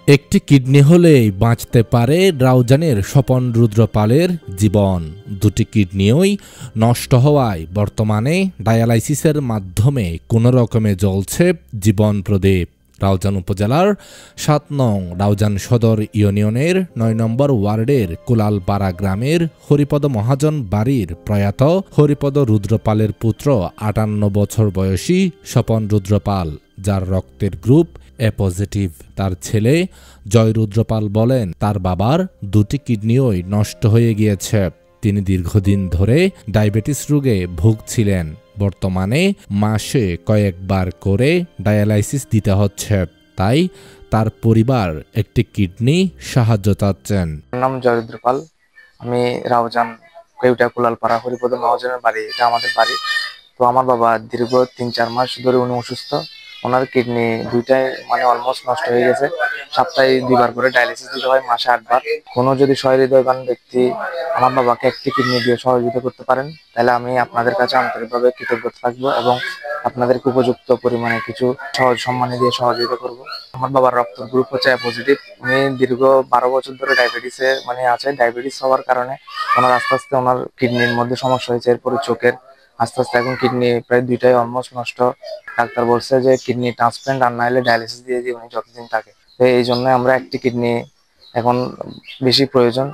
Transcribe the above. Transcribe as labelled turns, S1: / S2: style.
S1: একটি কিডনি হলেই বাঁচতে পারে রাউজানের স্বপন রুদ্রপালের জীবন। দুটি কিডনিই নষ্ট হওয়ায় বর্তমানে ডায়ালাইসিসের মাধ্যমে কোনো রকমে জ্বলছে জীবন প্রদীপ। রাউজান উপজেলার ৭ নং রাউজান সদর ইউনিয়নের ৯ নম্বর ওয়ার্ডের কুলালপাড়া গ্রামের হরিপদ মহাজন বাড়ির প্রয়াত হরিপদ রুদ্রপালের পুত্র ৫৮ বছর বয়সী স্বপন রুদ্রপাল, যার রক্তের গ্রুপ এ পজিটিভ। তার ছেলে জয় রুদ্রপাল বলেন, তার বাবার দুটি কিডনিই নষ্ট হয়ে গিয়েছে। তিনি দীর্ঘদিন ধরে ডায়াবেটিস রোগে ভুগছিলেন। বর্তমানে মাসে কয়েকবার করে ডায়ালাইসিস দিতে হচ্ছে, তাই তার পরিবার একটি কিডনি সাহায্য চাচ্ছেন।
S2: নাম জয় রুদ্রপাল। আমি রাউজান কেউটা কুলালপাড়া হরিপদ মহাজনের বাড়ি, এটা আমাদের বাড়ি। তো আমার বাবা দীর্ঘ ৩-৪ মাস ধরে উনি অসুস্থ। ওনার কিডনি দুইটাই অলমোস্ট নষ্ট হয়ে গেছে। সপ্তাহে 2বার করে ডায়ালিসিস দিতে হয়, মাসে 8বার। কোনো যদি সহৃদয়বান ব্যক্তি আমার বাবাকে একটি কিডনি দিয়ে সহযোগিতা করতে পারেন, তাহলে আমি আপনাদের কাছে আন্তরিকভাবে কৃতজ্ঞ থাকবো এবং আপনাদেরকে উপযুক্ত পরিমাণে কিছু সহজ সম্মানী দিয়ে সহযোগিতা করব। আমার বাবার রক্ত গ্রুপ হচ্ছে এ পজিটিভ। উনি দীর্ঘ 12 বছর ধরে ডায়াবেটিসে আছে। ডায়াবেটিস হওয়ার কারণে ওনার আস্তে আস্তে ওনার কিডনির মধ্যে সমস্যা হয়েছে, এরপরে চোখের, আস্তে আস্তে এখন কিডনি প্রায় দুইটাই অলমোস্ট নষ্ট। ডাক্তার বলছে যে কিডনি ট্রান্সপ্লান্ট আর না হলে ডায়ালিসিস দিয়ে উনি যতদিন থাকে। তো এই জন্য আমরা একটি কিডনি এখন বেশি প্রয়োজন।